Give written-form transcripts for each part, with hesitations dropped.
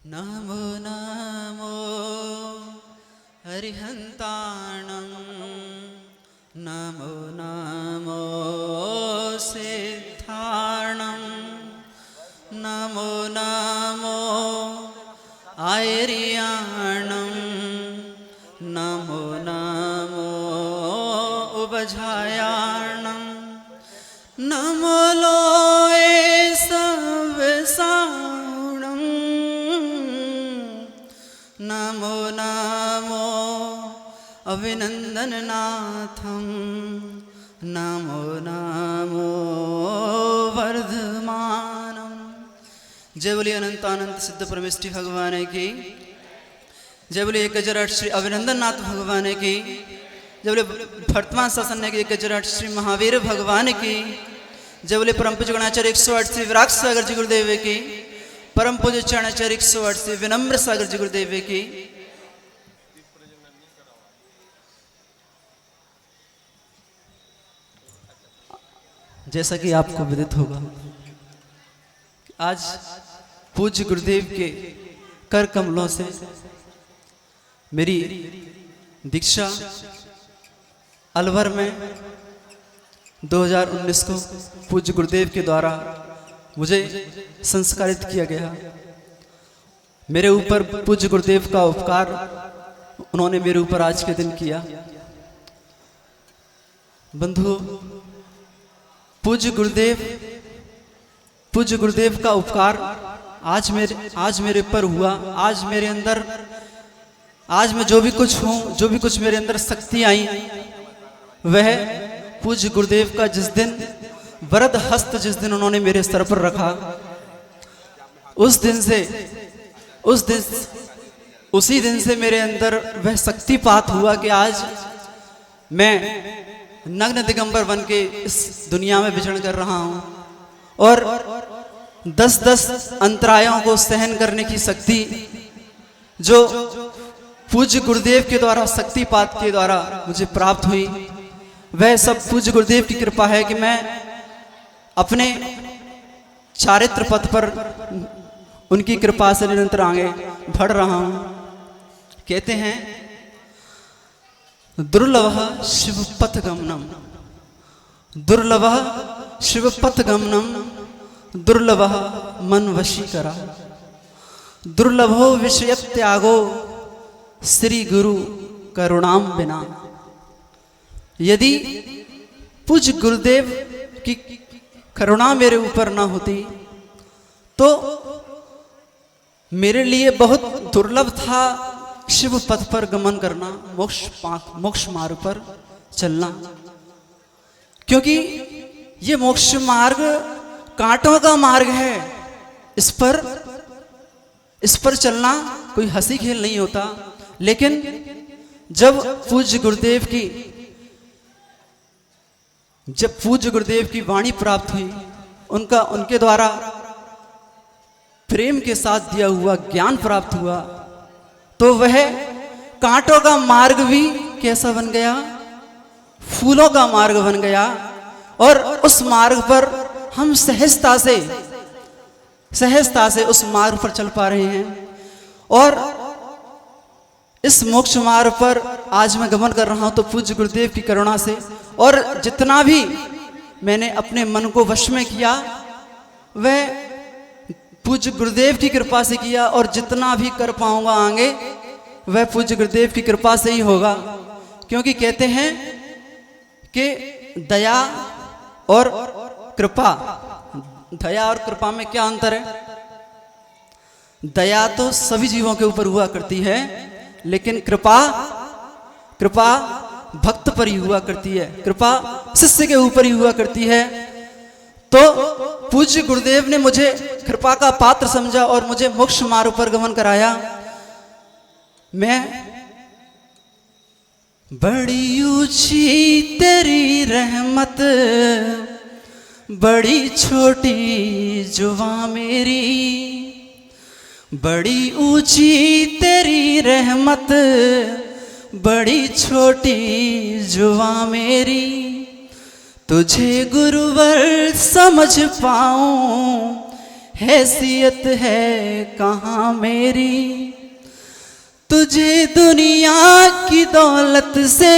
नमो नमो हरिहन्ताणं नमो नमो सिद्धाणं नमो नमो आयर्याणं नमो नमो उपजायाणं नमो लोए सवसाणं नमो नमो अभिनंदननाथं नमो नमो वर्धमानं। जय बोलिए अनंतानंत सिद्ध परमेष्ठी भगवान की जय। बोलिए एक गजराट श्री अभिनंदन नाथ भगवान की जय। बोले वर्तमान शासन के एक गजराट श्री महावीर भगवान की जय। बोले परम पूज्य गणाचार्य 108 श्री विराट सागर जी गुरुदेव की, परम पूज्य चरणाचार्य 108 श्री विनम्र सागर जी गुरुदेव की। जैसा कि आपको विदित होगा आज पूज्य गुरुदेव के कर कमलों से मेरी दीक्षा अलवर में 2019 को पूज्य गुरुदेव के द्वारा मुझे संस्कारित किया गया। मेरे ऊपर पूज्य गुरुदेव का उपकार उन्होंने मेरे ऊपर आज के दिन किया। बंधुओं, पूज्य गुरुदेव का उपकार आज मेरे ऊपर हुआ। आज मेरे अंदर आज मैं जो भी कुछ हूँ, जो भी कुछ मेरे अंदर शक्ति आई, वह पूज्य गुरुदेव का जिस दिन वरद हस्त जिस दिन उन्होंने मेरे सर पर रखा, उसी दिन से मेरे अंदर वह शक्तिपात हुआ कि आज मैं नग्न दिगंबर बन के इस दुनिया में विचरण कर रहा हूँ और 10-10 अंतरायों को सहन करने की शक्ति जो पूज्य गुरुदेव के द्वारा शक्तिपात के द्वारा मुझे प्राप्त हुई, वह सब पूज्य गुरुदेव की कृपा है कि मैं अपने चारित्र पथ पर उनकी कृपा से निरंतर आगे बढ़ रहा हूँ। कहते हैं दुर्लभ शिवपथ गमनम, दुर्लभ शिवपथ गमनम, दुर्लभ मन वशीकरा, दुर्लभो विषय त्यागो श्री गुरु करुणाम बिना। यदि पूज्य गुरुदेव की करुणा मेरे ऊपर ना होती तो मेरे लिए बहुत दुर्लभ था शिव पथ पर गमन करना, मोक्ष मार्ग पर चलना, क्योंकि ये मोक्ष मार्ग कांटों का मार्ग है। इस पर चलना कोई हंसी खेल नहीं होता। लेकिन जब पूज्य गुरुदेव की वाणी प्राप्त हुई, उनके द्वारा प्रेम के साथ दिया हुआ ज्ञान प्राप्त हुआ, तो वह कांटों का मार्ग भी कैसा बन गया, फूलों का मार्ग बन गया। और उस मार्ग पर हम सहजता से उस मार्ग पर चल पा रहे हैं। और इस मोक्ष मार्ग पर आज मैं गमन कर रहा हूं तो पूज्य गुरुदेव की करुणा से। और जितना भी मैंने अपने मन को वश में किया वह पूज्य गुरुदेव की कृपा से किया, और जितना भी कर पाऊंगा आगे वह पूज्य गुरुदेव की कृपा से ही होगा। क्योंकि कहते हैं कि दया और कृपा में क्या अंतर है। दया तो सभी जीवों के ऊपर हुआ करती है, लेकिन कृपा भक्त पर ही हुआ करती है, कृपा शिष्य के ऊपर ही हुआ करती है। तो पूज्य गुरुदेव ने मुझे कृपा का पात्र समझा और मुझे मोक्ष मार्ग पर गमन कराया। मैं बड़ी ऊंची तेरी रहमत, बड़ी छोटी जुबां मेरी, बड़ी ऊंची तेरी रहमत, बड़ी छोटी जुबां मेरी, तुझे गुरुवर समझ पाऊं हैसियत है कहाँ मेरी, तुझे दुनिया की दौलत से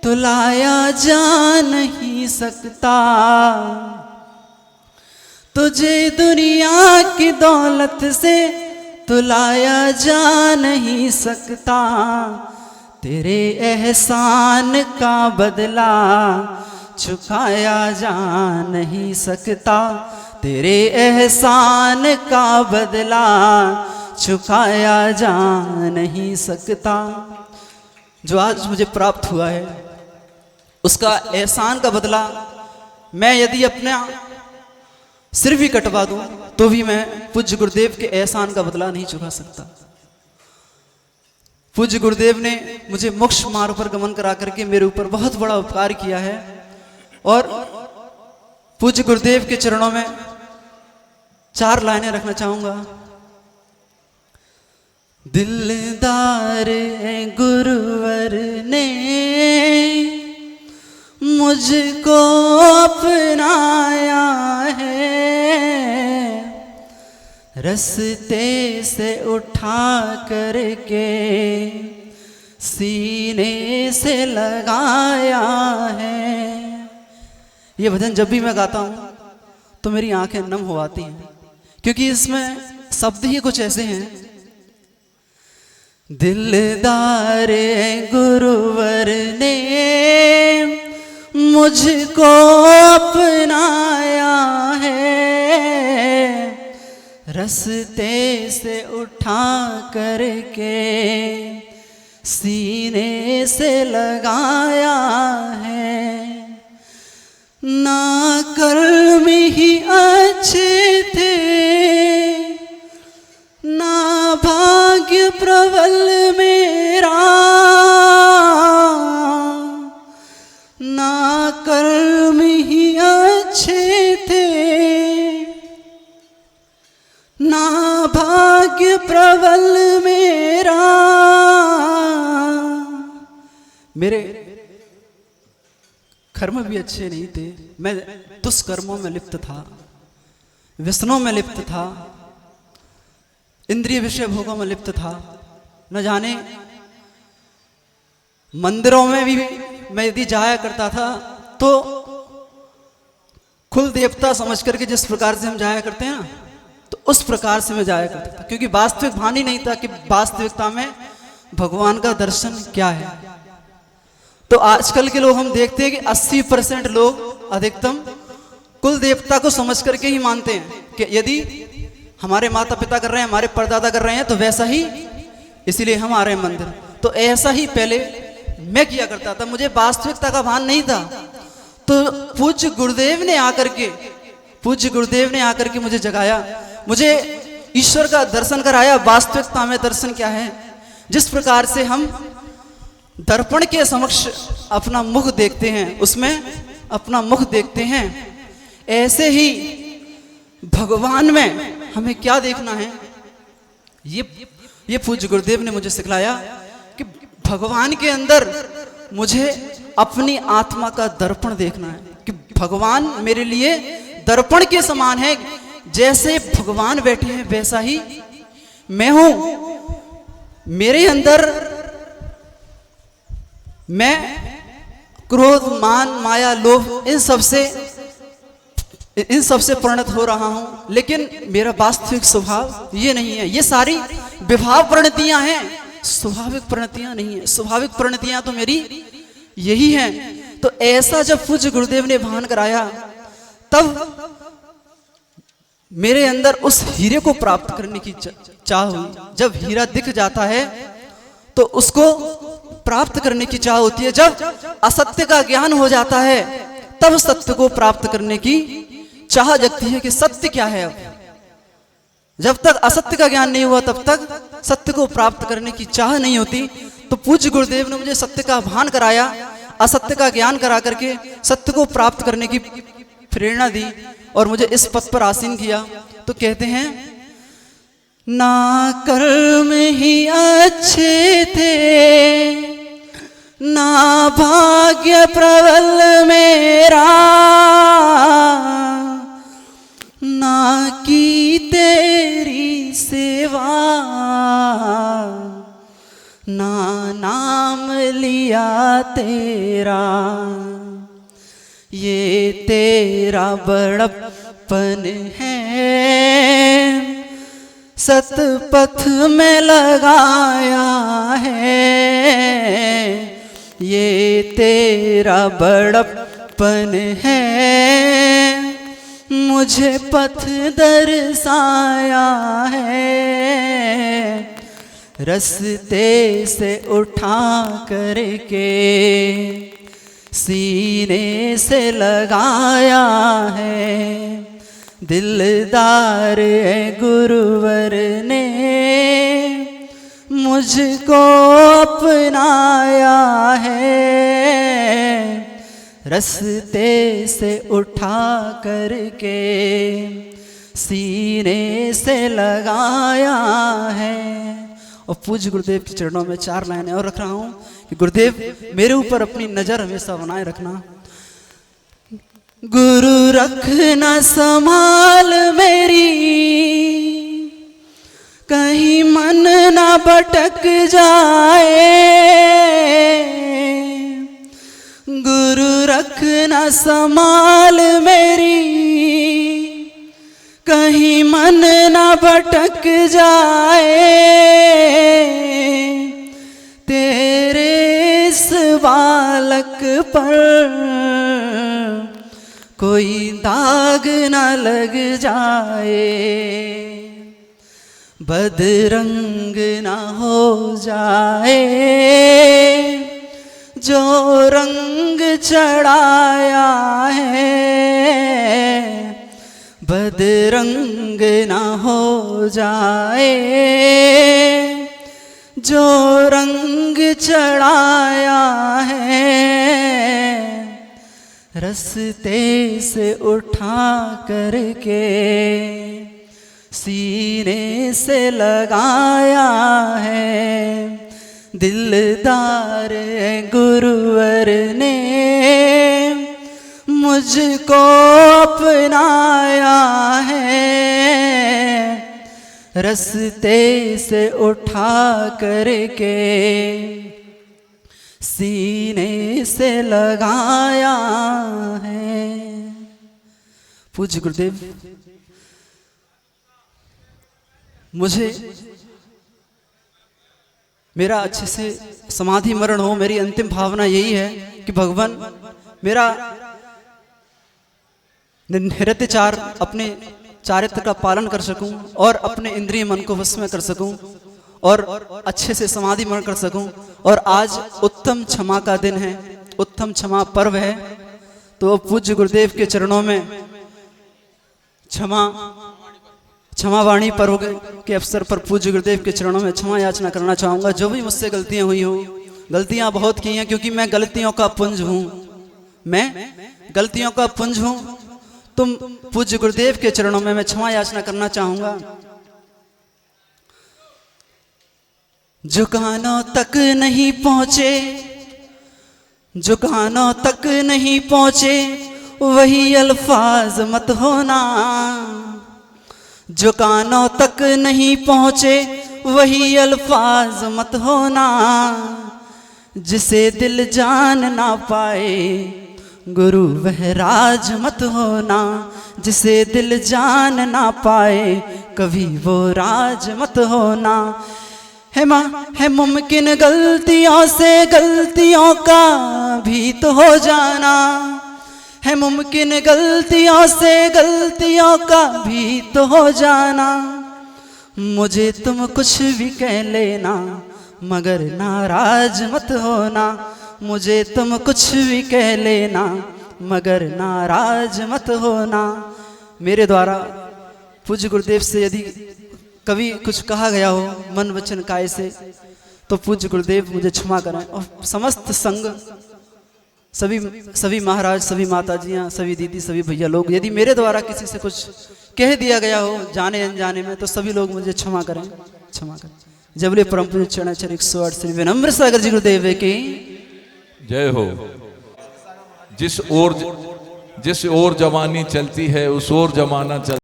तुलाया जा नहीं सकता, तुझे दुनिया की दौलत से तुलाया जा नहीं सकता, तेरे एहसान का बदला चुकाया जा नहीं सकता, तेरे एहसान का बदला चुकाया जा नहीं सकता। जो आज मुझे प्राप्त हुआ है उसका एहसान का बदला मैं यदि अपना सिर भी कटवा दूं तो भी मैं पूज्य गुरुदेव के एहसान का बदला नहीं चुका सकता। पूज्य गुरुदेव ने मुझे मोक्ष मार्ग पर गमन करा करके मेरे ऊपर बहुत बड़ा उपकार किया है और पूज्य गुरुदेव के चरणों में 4 लाइनें रखना चाहूंगा। दिलदार गुरुवर ने मुझको अपनाया है, रस्ते से उठा करके सीने से लगाया है। ये भजन जब भी मैं गाता हूँ तो मेरी आंखें नम हो आती हैं, क्योंकि इसमें शब्द ही कुछ ऐसे हैं। दिलदार गुरुवर ने मुझको अपनाया है, रस्ते से उठा करके सीने से लगाया है। ना कर्म ही अच्छे थे, ना भाग्य प्रबल मेरा, ना कर्म ही अच्छे थे, ना भाग्य प्रबल मेरा। मेरे कर्म भी अच्छे नहीं थे, मैं दुष्कर्मों में लिप्त था, व्यसनों में लिप्त था, इंद्रिय विषय भोगों में लिप्त था। न जाने मंदिरों में भी मैं यदि जाया करता था तो कुल देवता समझ करके जिस प्रकार से हम जाया करते हैं ना, तो उस प्रकार से मैं जाया करता था, क्योंकि वास्तविक भान ही नहीं था कि वास्तविकता में भगवान का दर्शन क्या है। तो आजकल के लोग हम देखते हैं कि 80% लोग अधिकतम कुल देवता को समझ करके ही मानते हैं कि यदि हमारे माता पिता कर रहे हैं, हमारे परदादा कर रहे हैं, तो वैसा ही इसीलिए हम आ रहे हैं मंदिर। तो ऐसा ही पहले मैं किया करता था, मुझे वास्तविकता का भान नहीं था। तो पूज्य गुरुदेव ने आकर के मुझे जगाया, मुझे ईश्वर का दर्शन कराया। वास्तविकता में दर्शन क्या है, जिस प्रकार से हम दर्पण के समक्ष अपना मुख देखते हैं, उसमें अपना मुख देखते हैं, ऐसे ही भगवान में हमें क्या देखना है। ये पूज्य गुरुदेव ने मुझे सिखलाया कि भगवान के अंदर मुझे अपनी आत्मा का दर्पण देखना है, कि भगवान मेरे लिए दर्पण के समान है। जैसे भगवान बैठे हैं वैसा ही मैं हूं। मेरे अंदर मैं क्रोध, मान, माया, लोभ इन सब से परिणत हो रहा हूं, लेकिन मेरा वास्तविक स्वभाव ये नहीं है। ये सारी विभाव परिणतियां हैं, स्वाभाविक परिणतियां नहीं है। स्वाभाविक परिणतियां तो मेरी यही हैं। तो ऐसा जब पूज्य गुरुदेव ने भान कराया, तब मेरे अंदर उस हीरे को प्राप्त करने की चाह हुई। जब हीरा दिख जाता है तो उसको प्राप्त करने की चाह होती है। जब असत्य का ज्ञान हो जाता है तब सत्य को प्राप्त करने की चाह जगती है कि सत्य क्या है। अब जब तक असत्य का ज्ञान नहीं हुआ तब तक सत्य को प्राप्त करने की चाह नहीं होती। तो पूज्य गुरुदेव ने मुझे सत्य का भान कराया, असत्य का ज्ञान करा करके सत्य को प्राप्त करने की प्रेरणा दी और मुझे इस पथ पर आसीन किया। तो कहते हैं, ना कर्म ही अच्छे थे, ना भाग्य प्रबल मेरा, ना की तेरी सेवा, ना नाम लिया तेरा, ये तेरा बड़प्पन है, सतपथ में लगाया है, ये तेरा बड़प्पन है, मुझे पथ दर्शाया है, रस्ते से उठा करके सीने से लगाया है, दिलदार है गुरुवर ने मुझको अपनाया है, रस्ते से उठा करके सीने से लगाया है। और पूज्य गुरुदेव के चरणों में 4 लाइनें और रख रहा हूं कि गुरुदेव मेरे ऊपर अपनी नजर हमेशा बनाए रखना। गुरु रखना संभाल मेरी, कहीं मन ना भटक जाए, गुरु रखना संभाल मेरी, कहीं मन ना भटक जाए, तेरे इस बालक पर कोई दाग न लग जाए, बदरंग न हो जाए, जो रंग चढ़ाया है, बदरंग न हो जाए, जो रंग चढ़ाया है, रस्ते से उठा करके सीने से लगाया है, दिलदार गुरुवर ने मुझको अपनाया है, रस्ते से उठा करके सीने से लगाया है। पूज्य गुरुदेव मुझे मेरा अच्छे से समाधि मरण हो, मेरी अंतिम भावना यही है कि भगवान मेरा निरतिचार अपने चारित्र का पालन कर सकूं और अपने इंद्रिय मन को वश में कर सकूं और अच्छे से समाधि मरण कर सकूं। और आज उत्तम क्षमा का दिन है, उत्तम क्षमा पर्व है, तो पूज्य गुरुदेव के चरणों में क्षमा वाणी पर्व के अवसर पर पूज्य गुरुदेव के चरणों में क्षमा याचना करना चाहूँगा। जो भी मुझसे गलतियाँ हुई हो, गलतियाँ बहुत की हैं क्योंकि मैं गलतियों का पुंज हूँ, मैं गलतियों का पुंज हूँ। तुम पूज्य गुरुदेव के चरणों में मैं क्षमा याचना करना चाहूँगा। जो कानों तक नहीं पहुँचे, जो कानों तक नहीं पहुँचे वही अल्फाज मत होना, जो कानों तक नहीं पहुँचे वही अल्फाज मत होना, जिसे दिल जान ना पाए गुरु वह राज मत होना, जिसे दिल जान ना पाए कभी वो राज मत होना। है मुमकिन गलतियों से गलतियों का भी तो हो जाना, है मुमकिन गलतियों से गलतियों का भी तो हो जाना। मुझे तुम कुछ भी कह लेना मगर नाराज मत होना, मुझे तुम कुछ भी कह लेना मगर नाराज मत होना। मेरे द्वारा पूज्य गुरुदेव से यदि कभी कुछ कहा गया हो मन वचन काय से, तो पूज्य गुरुदेव मुझे क्षमा करें। और समस्त संग, सभी महाराज, सभी माताजियाँ, सभी दीदी, सभी भैया लोग, यदि मेरे द्वारा किसी से कुछ कह दिया गया हो जाने अनजाने में, तो सभी लोग मुझे क्षमा करें, क्षमा करें। जबले परम पूज्य चरणाचार्य 108 श्री विनम्र सागर जी गुरुदेव की जय हो। जिस ओर जवानी चलती है उस ओर जमाना चल